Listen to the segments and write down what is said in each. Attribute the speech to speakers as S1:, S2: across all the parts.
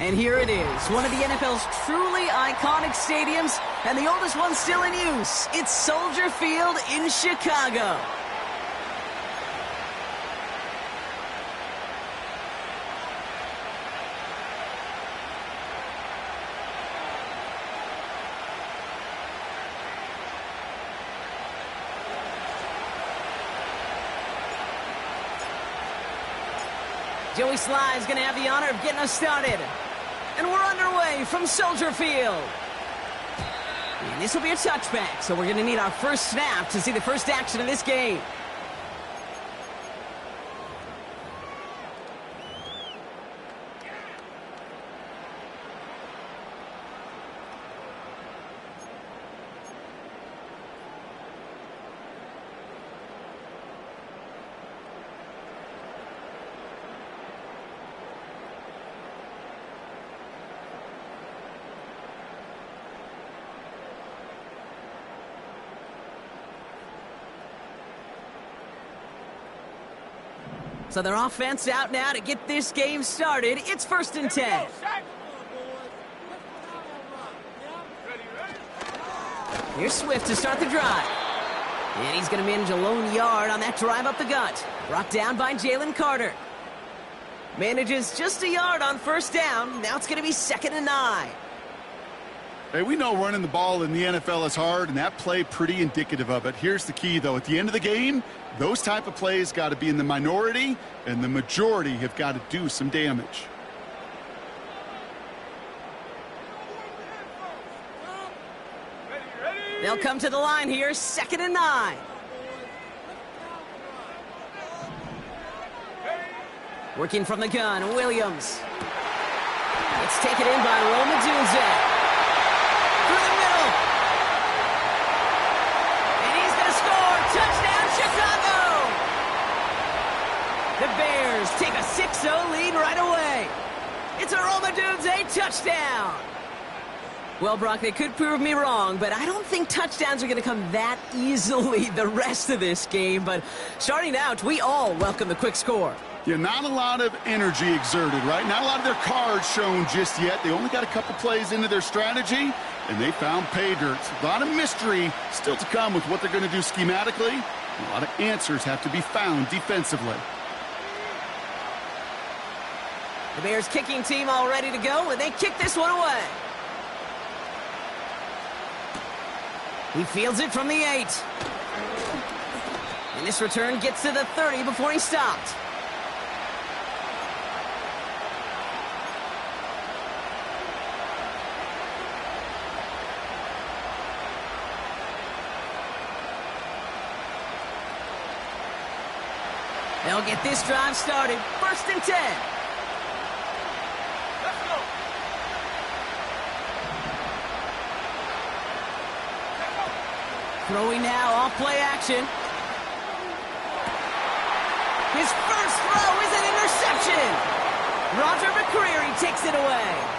S1: And here it is, one of the NFL's truly iconic stadiums, and the oldest one still in use. It's Soldier Field in Chicago. Joey Sly is going to have the honor of getting us started. And we're underway from Soldier Field. And this will be a touchback, so we're going to need our first snap to see the first action of this game. So their offense out now to get this game started. It's 1st and 10. Here's Swift to start the drive. And he's going to manage a lone yard on that drive up the gut. Brought down by Jalen Carter. Manages just a yard on 1st down. Now it's going to be 2nd and 9.
S2: Hey, we know running the ball in the NFL is hard, and that play pretty indicative of it. Here's the key, though. At the end of the game, those type of plays got to be in the minority, and the majority have got to do some damage.
S1: They'll come to the line here, 2nd and 9. Working from the gun, Williams. It's taken in by Romadunze. Through the middle. And he's going to score. Touchdown, Chicago. The Bears take a 6-0 lead right away. It's a Romadunze touchdown. Well, Brock, they could prove me wrong, but I don't think touchdowns are going to come that easily the rest of this game. But starting out, we all welcome the quick score.
S2: Yeah, not a lot of energy exerted, right? Not a lot of their cards shown just yet. They only got a couple plays into their strategy, and they found pay dirt. A lot of mystery still to come with what they're going to do schematically. A lot of answers have to be found defensively.
S1: The Bears kicking team all ready to go, and they kick this one away. He fields it from the 8. And this return gets to the 30 before he stopped. They'll get this drive started. 1st and 10. Let's go. Throwing now, off play action. His first throw is an interception. Roger McCreary takes it away.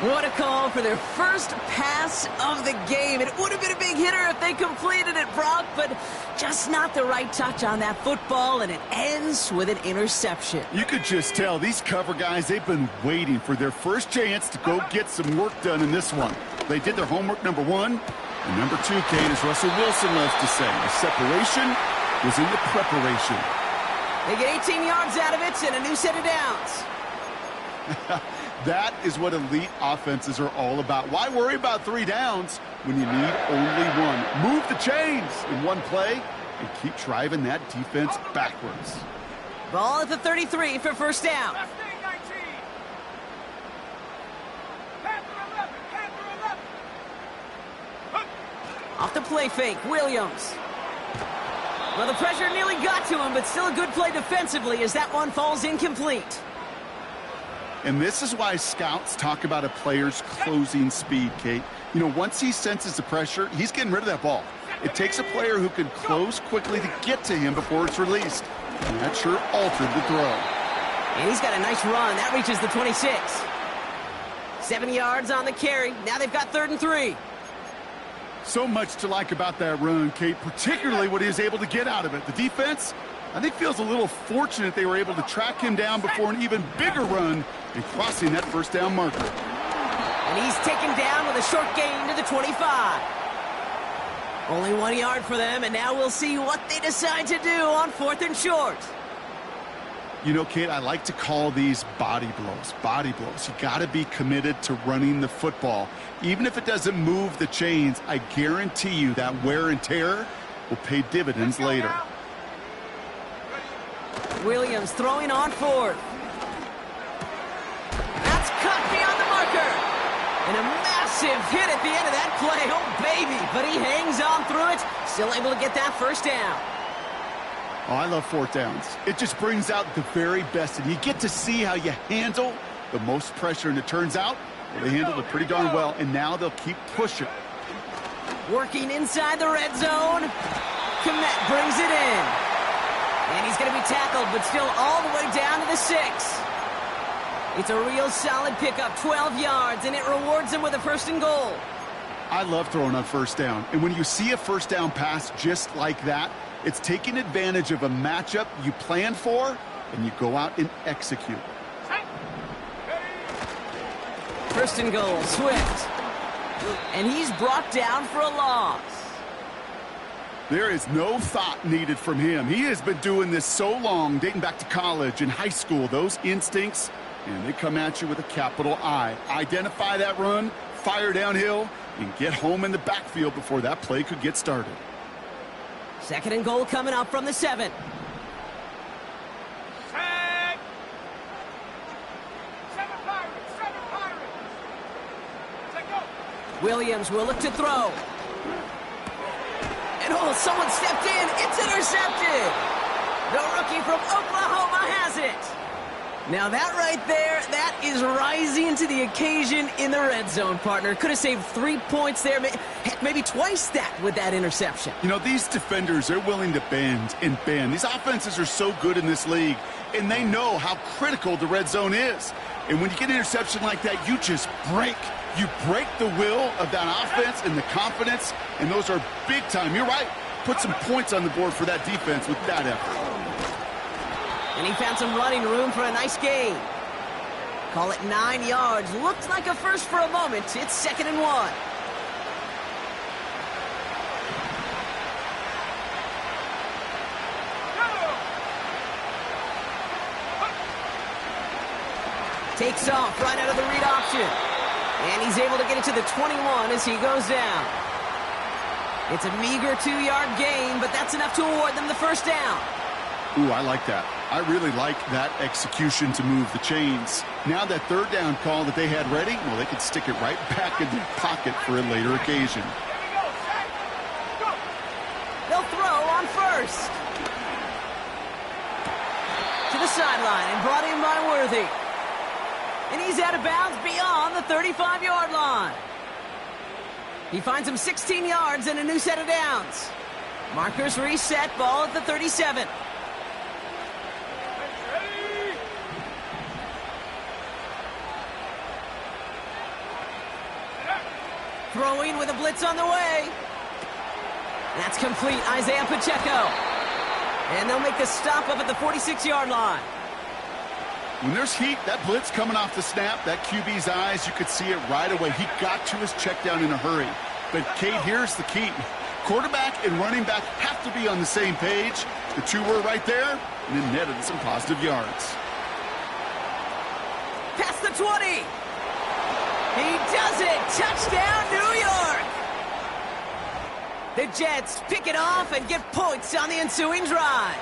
S1: What a call for their first pass of the game. It would have been a big hitter if they completed it, Brock, but just not the right touch on that football, and it ends with an interception.
S2: You could just tell these cover guys, they've been waiting for their first chance to go get some work done in this one. They did their homework, number 1. And number 2, Kate, as Russell Wilson loves to say, the separation was in the preparation.
S1: They get 18 yards out of it and a new set of downs.
S2: That is what elite offenses are all about. Why worry about 3 downs when you need only 1? Move the chains in one play and keep driving that defense backwards.
S1: Ball at the 33 for 1st down. play fake. Williams. Well, the pressure nearly got to him, but still a good play defensively as that one falls incomplete.
S2: And this is why scouts talk about a player's closing speed, Kate. You know, once he senses the pressure, he's getting rid of that ball. It takes a player who can close quickly to get to him before it's released. And that sure altered the throw.
S1: And he's got a nice run. That reaches the 26. 7 yards on the carry. Now they've got 3rd and 3.
S2: So much to like about that run, Kate, particularly what he was able to get out of it. The defense, I think, feels a little fortunate they were able to track him down before an even bigger run and crossing that first down marker.
S1: And he's taken down with a short gain to the 25. Only 1 yard for them, and now we'll see what they decide to do on 4th and short.
S2: You know, Kate, I like to call these body blows. Body blows. You got to be committed to running the football. Even if it doesn't move the chains, I guarantee you that wear and tear will pay dividends later.
S1: Williams throwing on 4th. That's cut beyond the marker. And a massive hit at the end of that play. Oh, baby. But he hangs on through it. Still able to get that first down.
S2: Oh, I love 4th downs. It just brings out the very best, and you get to see how you handle the most pressure, and it turns out well, they handled it pretty darn well, and now they'll keep pushing.
S1: Working inside the red zone. Komet brings it in. And he's going to be tackled, but still all the way down to the 6. It's a real solid pickup, 12 yards, and it rewards him with a 1st and goal.
S2: I love throwing on 1st down, and when you see a 1st down pass just like that, it's taking advantage of a matchup you plan for, and you go out and execute.
S1: 1st and goal, Swift. And he's brought down for a loss.
S2: There is no thought needed from him. He has been doing this so long, dating back to college and high school. Those instincts, and they come at you with a capital I. Identify that run, fire downhill, and get home in the backfield before that play could get started.
S1: 2nd and goal coming up from the 7. Williams will look to throw. And oh, someone stepped in. It's intercepted. The rookie from Oklahoma has it. Now that right there, that is rising to the occasion in the red zone, partner. Could have saved 3 points there, maybe twice that with that interception.
S2: You know, these defenders, they're willing to bend and bend. These offenses are so good in this league, and they know how critical the red zone is. And when you get an interception like that, you just break. You break the will of that offense and the confidence, and those are big time. You're right. Put some points on the board for that defense with that effort.
S1: And he found some running room for a nice gain. Call it 9 yards. Looked like a first for a moment. It's 2nd and 1. Takes off right out of the read option. And he's able to get it to the 21 as he goes down. It's a meager 2-yard gain, but that's enough to award them the first down.
S2: Ooh, I like that. I really like that execution to move the chains. Now that 3rd down call that they had ready, well, they could stick it right back in their pocket for a later occasion.
S1: They'll throw on 1st. To the sideline and brought in by Worthy. And he's out of bounds beyond the 35-yard line. He finds him 16 yards and a new set of downs. Markers reset, ball at the 37. Throwing with a blitz on the way. That's complete, Isaiah Pacheco. And they'll make the stop up at the 46-yard line.
S2: When there's heat, that blitz coming off the snap, that QB's eyes, you could see it right away. He got to his check down in a hurry. But, Kate, here's the key. Quarterback and running back have to be on the same page. The two were right there, and then netted some positive yards.
S1: Past the 20. He does it! Touchdown, New York! The Jets pick it off and get points on the ensuing drive.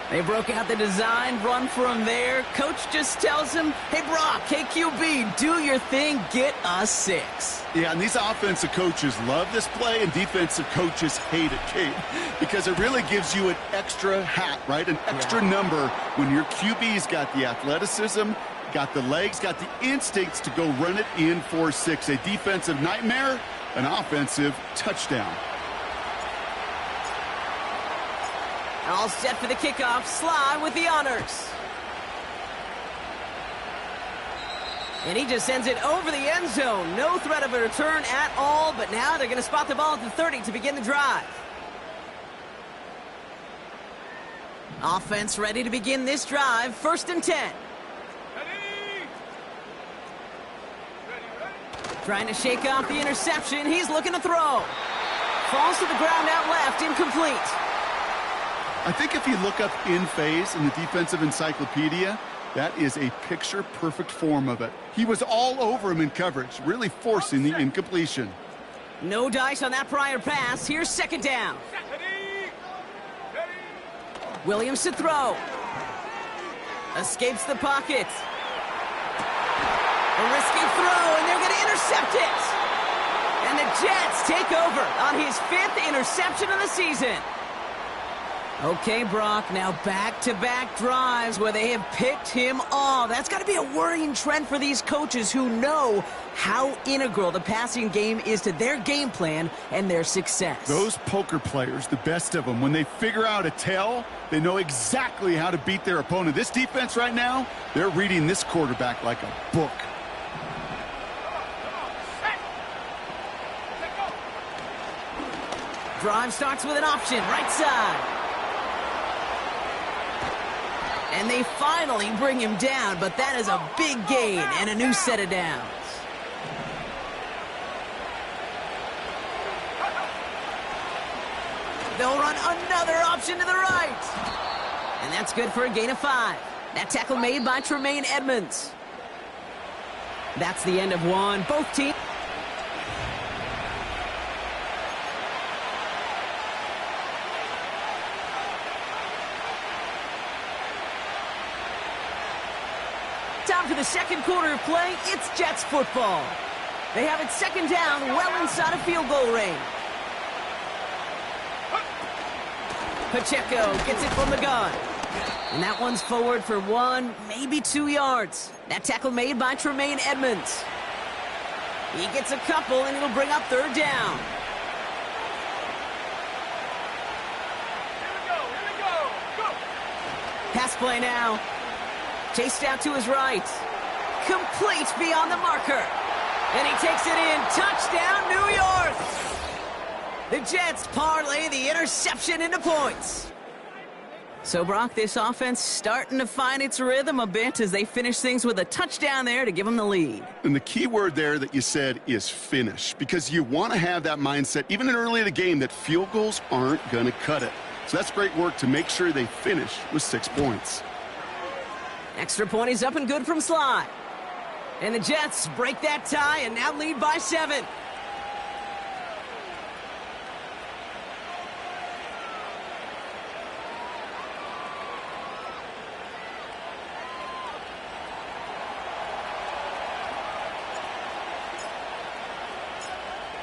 S1: They broke out the design, run from there. Coach just tells him, hey, Brock, hey, QB, do your thing, get a 6.
S2: Yeah, and these offensive coaches love this play, and defensive coaches hate it, Kate, because it really gives you an extra hat, right? An extra number when your QB's got the athleticism, got the legs, got the instincts to go run it in for 6. A defensive nightmare, an offensive touchdown.
S1: All set for the kickoff. Sly with the honors. And he just sends it over the end zone. No threat of a return at all, but now they're going to spot the ball at the 30 to begin the drive. Offense ready to begin this drive. 1st and 10. Trying to shake off the interception. He's looking to throw. Falls to the ground out left. Incomplete.
S2: I think if you look up in phase in the defensive encyclopedia, that is a picture-perfect form of it. He was all over him in coverage, really forcing the incompletion.
S1: No dice on that prior pass. Here's 2nd down. Williams to throw. Escapes the pocket. A risky throw, and they're going to intercept it. And the Jets take over on his 5th interception of the season. Okay, Brock, now back-to-back drives where they have picked him off. That's got to be a worrying trend for these coaches who know how integral the passing game is to their game plan and their success.
S2: Those poker players, the best of them, when they figure out a tell, they know exactly how to beat their opponent. This defense right now, they're reading this quarterback like a book.
S1: Drive starts with an option, right side. And they finally bring him down, but that is a big gain and a new set of downs. They'll run another option to the right. And that's good for a gain of 5. That tackle made by Tremaine Edmonds. That's the end of one. Both teams. Time for the second quarter of play. It's Jets football. They have it 2nd down, well inside of field goal range. Pacheco gets it from the gun. And that one's forward for 1, maybe 2 yards. That tackle made by Tremaine Edmonds. He gets a couple, and it'll bring up 3rd down.
S3: Here we go. Go.
S1: Pass play now. Chased out to his right. Complete beyond the marker. And he takes it in. Touchdown, New York! The Jets parlay the interception into points. So, Brock, this offense starting to find its rhythm a bit as they finish things with a touchdown there to give them the lead.
S2: And the key word there that you said is finish, because you want to have that mindset, even in early in the game, that field goals aren't going to cut it. So that's great work to make sure they finish with 6 points.
S1: Extra point is up and good from Sly. And the Jets break that tie and now lead by 7.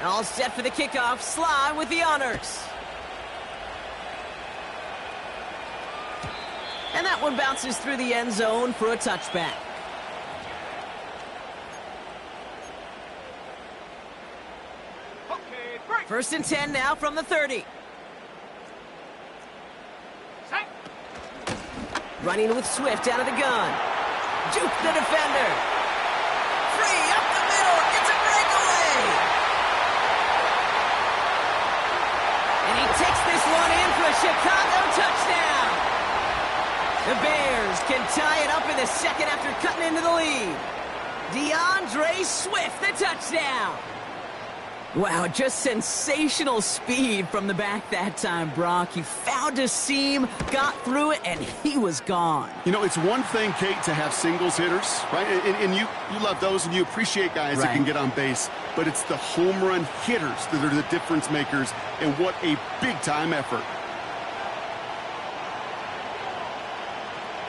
S1: All set for the kickoff. Sly with the honors. And that one bounces through the end zone for a touchback.
S3: Okay, break.
S1: 1st and 10 now from the 30.
S3: Set.
S1: Running with Swift out of the gun. Juke the defender. Free up the middle. It's a breakaway. And he takes this one in for a Chicago touchdown. The Bears can tie it up in the 2nd after cutting into the lead. DeAndre Swift, the touchdown. Wow, just sensational speed from the back that time, Brock. He found a seam, got through it, and he was gone.
S2: You know, it's one thing, Kate, to have singles hitters, right? And you love those, and you appreciate guys that can get on base. But it's the home run hitters that are the difference makers, and what a big-time effort.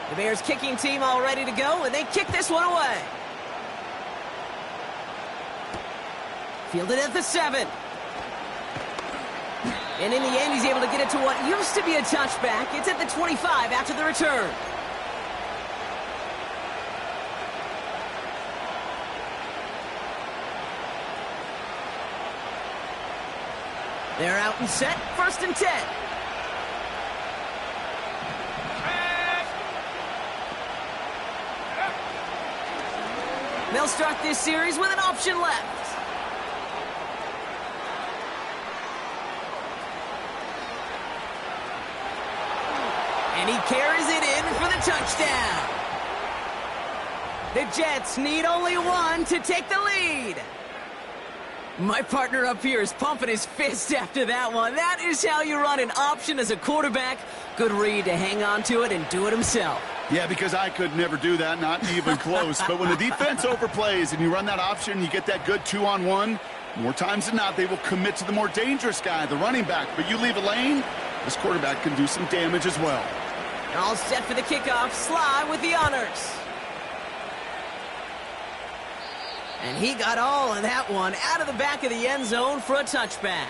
S1: The Bears kicking team all ready to go, and they kick this one away. Fielded at the 7. And in the end, he's able to get it to what used to be a touchback. It's at the 25 after the return. They're out and set, 1st and 10. They'll start this series with an option left. And he carries it in for the touchdown. The Jets need only one to take the lead. My partner up here is pumping his fist after that one. That is how you run an option as a quarterback. Good read to hang on to it and do it himself.
S2: Yeah, because I could never do that, not even close. But when the defense overplays and you run that option, you get that good 2-on-1, more times than not, they will commit to the more dangerous guy, the running back. But you leave a lane, this quarterback can do some damage as well.
S1: All set for the kickoff. Sly with the honors. And he got all of that one out of the back of the end zone for a touchback.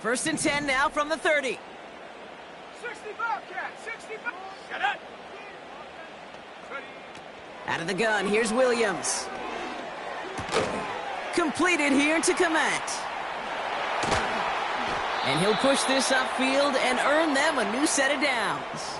S1: First and 10 now from the 30.
S3: 65, cat, 65. Get it.
S1: Out of the gun, here's Williams. Completed here to Komet. And he'll push this upfield and earn them a new set of downs.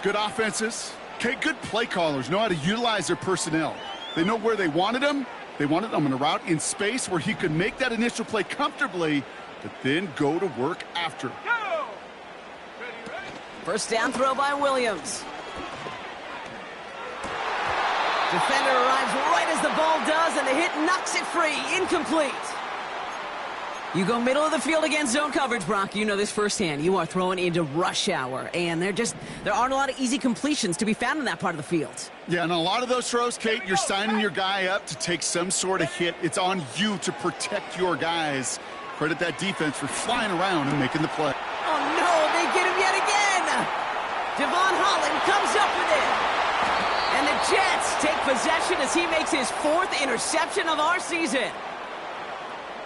S2: Good offenses. Okay, good play callers know how to utilize their personnel. They know where they wanted them. They wanted them in a route in space where he could make that initial play comfortably, but then go to work after.
S3: Go. Ready.
S1: First down throw by Williams. Defender arrives right as the ball does, and the hit knocks it free. Incomplete. You go middle of the field against zone coverage, Brock. You know this firsthand. You are throwing into rush hour, and there aren't a lot of easy completions to be found in that part of the field.
S2: Yeah, and a lot of those throws, Kate, you're signing your guy up to take some sort of hit. It's on you to protect your guys. Credit that defense for flying around and making the play.
S1: Oh, no, they get him yet again. Devon Holland comes up with it. And the Jets take possession as he makes his 4th interception of our season.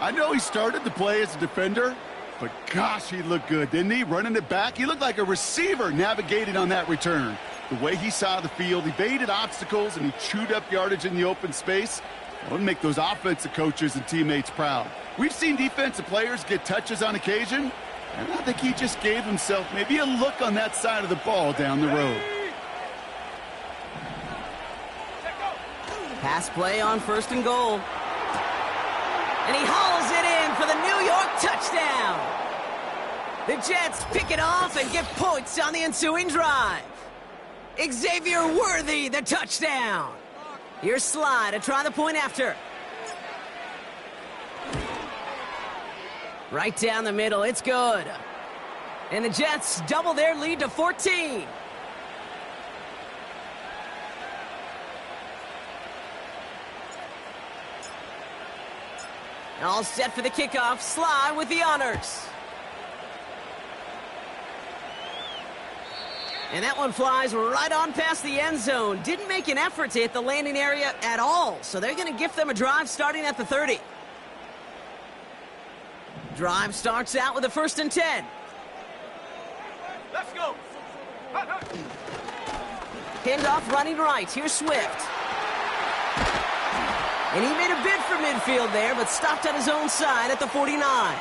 S2: I know he started the play as a defender, but gosh, he looked good, didn't he? Running it back, he looked like a receiver navigating on that return. The way he saw the field, evaded obstacles, and he chewed up yardage in the open space. That would make those offensive coaches and teammates proud. We've seen defensive players get touches on occasion, and I think he just gave himself maybe a look on that side of the ball down the road.
S1: Pass play on 1st and goal. And he hauls it in for the New York touchdown. The Jets pick it off and get points on the ensuing drive. Xavier Worthy, the touchdown. Here's Sly to try the point after. Right down the middle, it's good. And the Jets double their lead to 14. All set for the kickoff. Sly with the honors. And that one flies right on past the end zone. Didn't make an effort to hit the landing area at all. So they're going to gift them a drive starting at the 30. Drive starts out with a 1st and 10.
S3: Let's go.
S1: Hand off running right. Here's Swift. And he made a bid for midfield there, but stopped on his own side at the 49.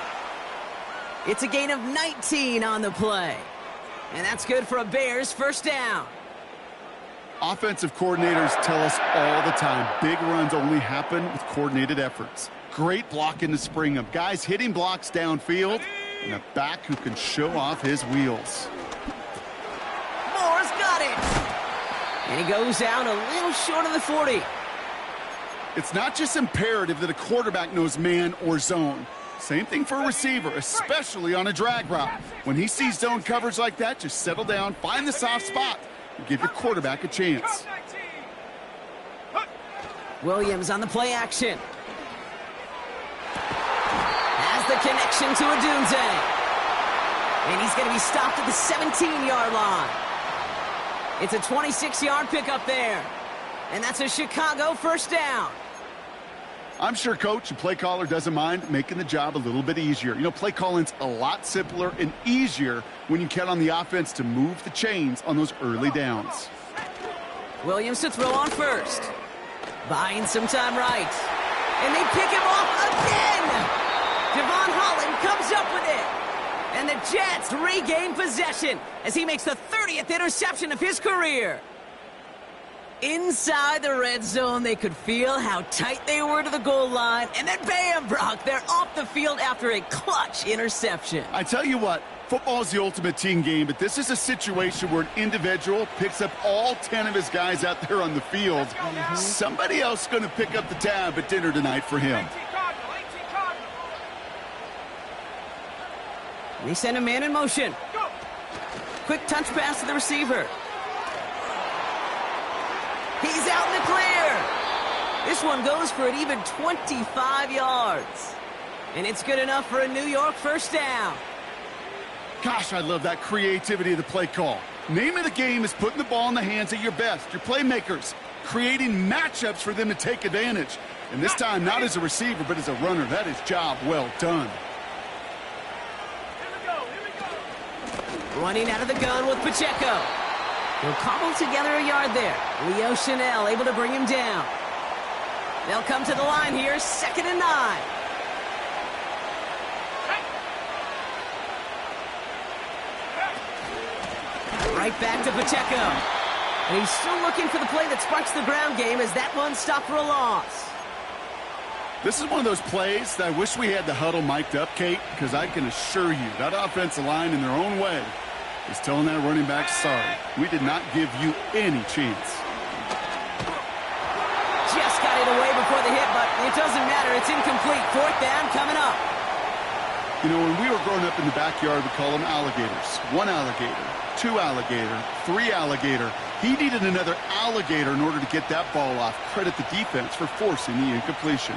S1: It's a gain of 19 on the play. And that's good for a Bears 1st down.
S2: Offensive coordinators tell us all the time, big runs only happen with coordinated efforts. Great block in the spring of guys hitting blocks downfield, and a back who can show off his wheels.
S1: Moore's got it. And he goes out a little short of the 40.
S2: It's not just imperative that a quarterback knows man or zone. Same thing for a receiver, especially on a drag route. When he sees zone coverage like that, just settle down, find the soft spot, and give your quarterback a chance.
S1: Williams on the play action. Has the connection to Odunze. And he's going to be stopped at the 17-yard line. It's a 26-yard pickup there. And that's a Chicago first down.
S2: I'm sure coach and play caller doesn't mind making the job a little bit easier. You know, play calling's a lot simpler and easier when you count on the offense to move the chains on those early downs.
S1: Williams to throw on first. Buying some time right. And they pick him off again. Devon Holland comes up with it. And the Jets regain possession as he makes the 30th interception of his career. Inside the red zone, they could feel how tight they were to the goal line. And then bam, Brock, they're off the field after a clutch interception.
S2: I tell you what, football is the ultimate team game, but this is a situation where an individual picks up all 10 of his guys out there on the field. Somebody else is going to pick up the tab at dinner tonight for him.
S1: They send a man in motion. Quick touch pass to the receiver. He's out in the clear. This one goes for an even 25 yards. And it's good enough for a New York first down.
S2: Gosh, I love that creativity of the play call. Name of the game is putting the ball in the hands of your best, your playmakers, creating matchups for them to take advantage. And this time, not as a receiver, but as a runner. That is job well done.
S1: Running out of the gun with Pacheco. He'll cobble together a yard there. Leo Chanel able to bring him down. They'll come to the line here, 2nd and 9. Right back to Pacheco. And he's still looking for the play that sparks the ground game as that one stopped for a loss.
S2: This is one of those plays that I wish we had the huddle mic'd up, Kate, because I can assure you that offensive line in their own way is telling that running back, sorry, we did not give you any chance.
S1: Just got it away before the hit, but it doesn't matter. It's incomplete. 4th down coming up.
S2: You know, when we were growing up in the backyard, we call them alligators. 1 alligator, 2 alligator, 3 alligator. He needed another alligator in order to get that ball off. Credit the defense for forcing the incompletion.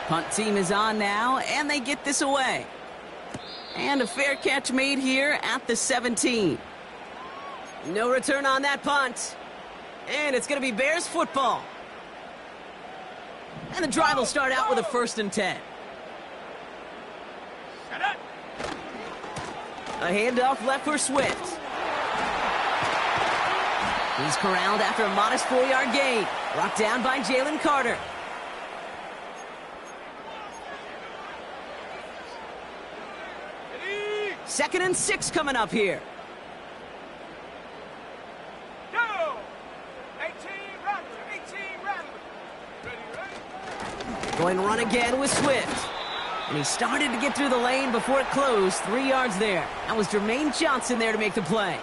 S1: Punt team is on now, and they get this away. And a fair catch made here at the 17. No return on that punt. And it's going to be Bears football. And the drive will start out with a 1st and 10. A handoff left for Swift. He's corralled after a modest 4-yard gain. Brought down by Jalen Carter. Second and 6 coming up here.
S3: Go! 18 Rattler. Ready.
S1: Going run again with Swift. And he started to get through the lane before it closed. 3 yards there. That was Jermaine Johnson there to make the play.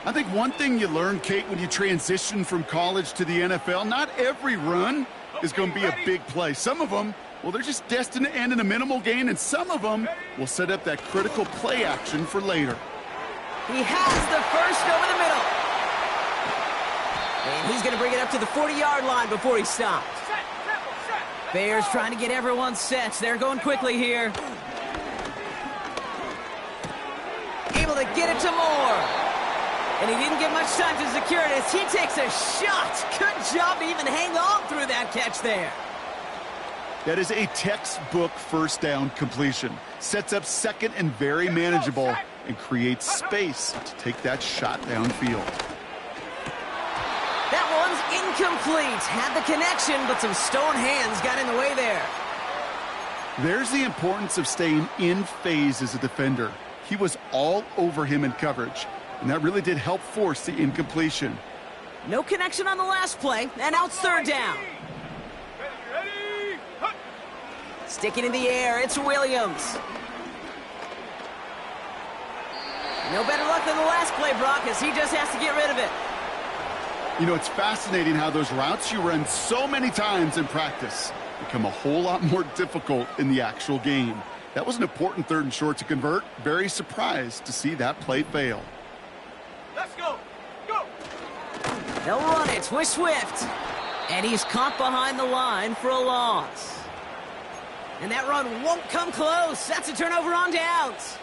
S2: I think one thing you learn, Kate, when you transition from college to the NFL, not every run is going to be a big play. Some of them, well, they're just destined to end in a minimal gain, and some of them will set up that critical play action for later.
S1: He has the first over the middle. And he's going to bring it up to the 40-yard line before he stops. Bears trying to get everyone set. They're going quickly here. Able to get it to Moore. And he didn't get much time to secure it as he takes a shot. Good job to even hang on through that catch there.
S2: That is a textbook first down completion. Sets up 2nd and very manageable and creates space to take that shot downfield.
S1: That one's incomplete. Had the connection, but some stone hands got in the way there.
S2: There's the importance of staying in phase as a defender. He was all over him in coverage, and that really did help force the incompletion.
S1: No connection on the last play, and now it's 3rd down.
S3: Ready.
S1: Sticking in the air, it's Williams. No better luck than the last play, Brock, as he just has to get rid of it.
S2: You know, it's fascinating how those routes you run so many times in practice become a whole lot more difficult in the actual game. That was an important 3rd and short to convert. Very surprised to see that play fail.
S3: Let's go. Go.
S1: They'll run it with Swift. And he's caught behind the line for a loss. And that run won't come close. That's a turnover on downs.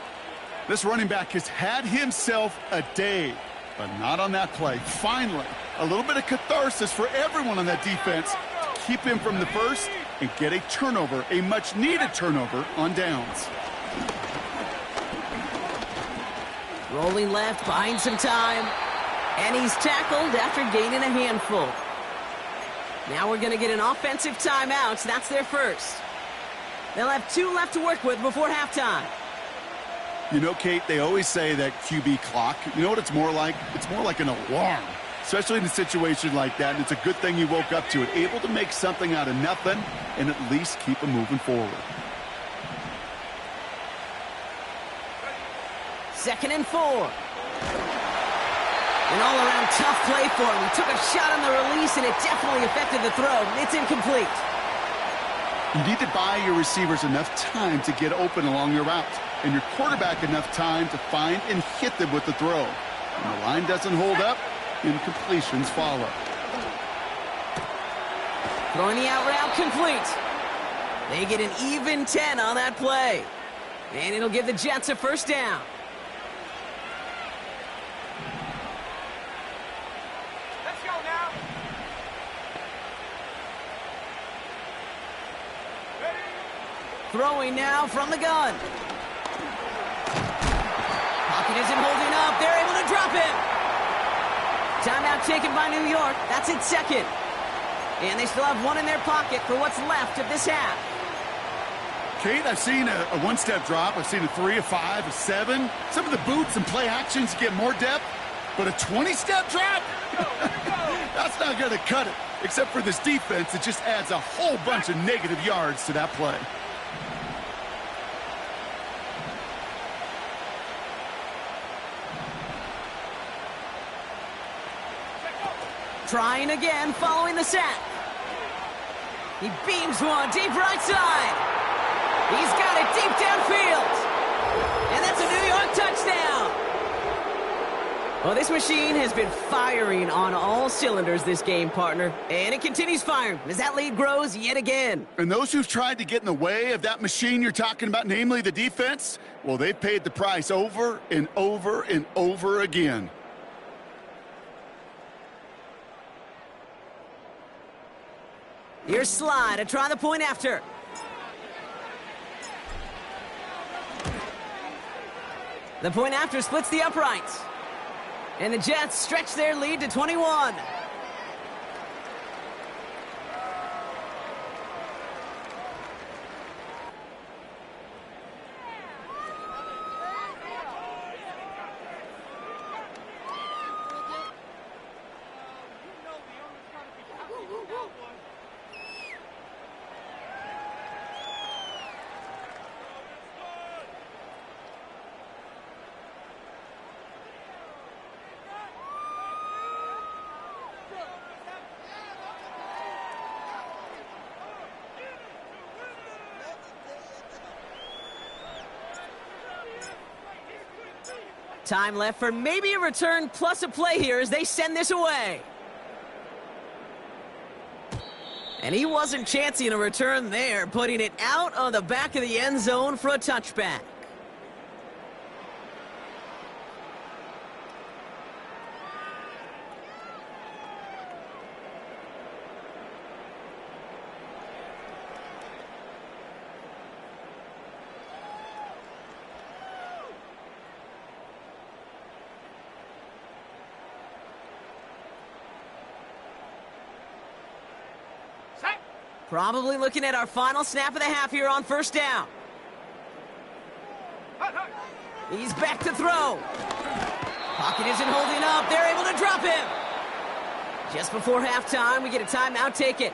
S2: This running back has had himself a day, but not on that play. Finally, a little bit of catharsis for everyone on that defense to keep him from the first and get a turnover, a much-needed turnover on downs.
S1: Rolling left, buying some time. And he's tackled after gaining a handful. Now we're going to get an offensive timeout. So that's their first. They'll have 2 left to work with before halftime.
S2: You know, Kate, they always say that QB clock, you know what it's more like? It's more like an alarm, especially in a situation like that. And it's a good thing you woke up to it, able to make something out of nothing and at least keep them moving forward.
S1: 2nd and 4. An all-around tough play for him. He took a shot on the release, and it definitely affected the throw. It's incomplete.
S2: You need to buy your receivers enough time to get open along your route, and your quarterback enough time to find and hit them with the throw. When the line doesn't hold up, incompletions follow.
S1: Throwing the out route complete. They get an even 10 on that play. And it'll give the Jets a first down.
S3: Let's go now.
S1: Throwing now from the gun. Pocket isn't holding up. They're able to drop him. Timeout taken by New York. That's its second. And they still have 1 in their pocket for what's left of this half.
S2: Kate, I've seen a one-step drop. I've seen a 3, a 5, a 7. Some of the boots and play actions get more depth, but a 20-step drop? That's not going to cut it. Except for this defense, it just adds a whole bunch of negative yards to that play.
S1: Trying again following the sack. He beams one deep right side. He's got it deep downfield. And that's a New York touchdown. Well, this machine has been firing on all cylinders this game, partner. And it continues firing as that lead grows yet again.
S2: And those who've tried to get in the way of that machine you're talking about, namely the defense, well, they've paid the price over and over and over again.
S1: Here's Slide to try the point after. The point after splits the uprights. And the Jets stretch their lead to 21. Time left for maybe a return plus a play here as they send this away. And he wasn't chancing a return there, putting it out on the back of the end zone for a touchback. Probably looking at our final snap of the half here on first down. He's back to throw. Pocket isn't holding up. They're able to drop him. Just before halftime, we get a timeout taken.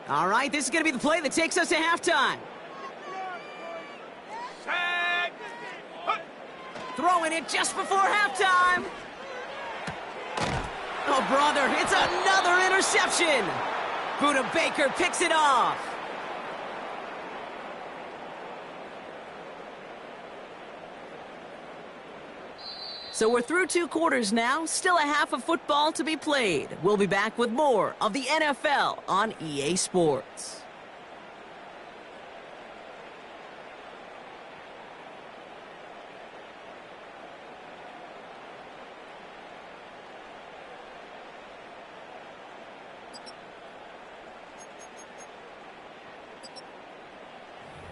S1: All right, this is going to be the play that takes us to halftime. Throwing it just before halftime. Oh, brother, it's another interception. Buda Baker picks it off. So we're through 2 quarters now, still a half of football to be played. We'll be back with more of the NFL on EA Sports.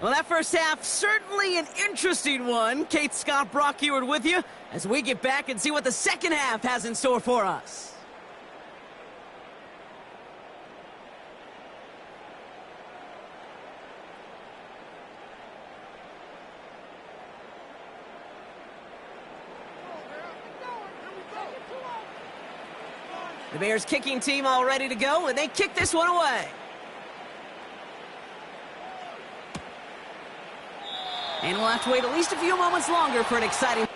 S1: Well, that first half, certainly an interesting one. Kate Scott, Brock Ewart with you as we get back and see what the second half has in store for us. The Bears kicking team all ready to go, and they kick this one away. And we'll have to wait at least a few moments longer for an exciting...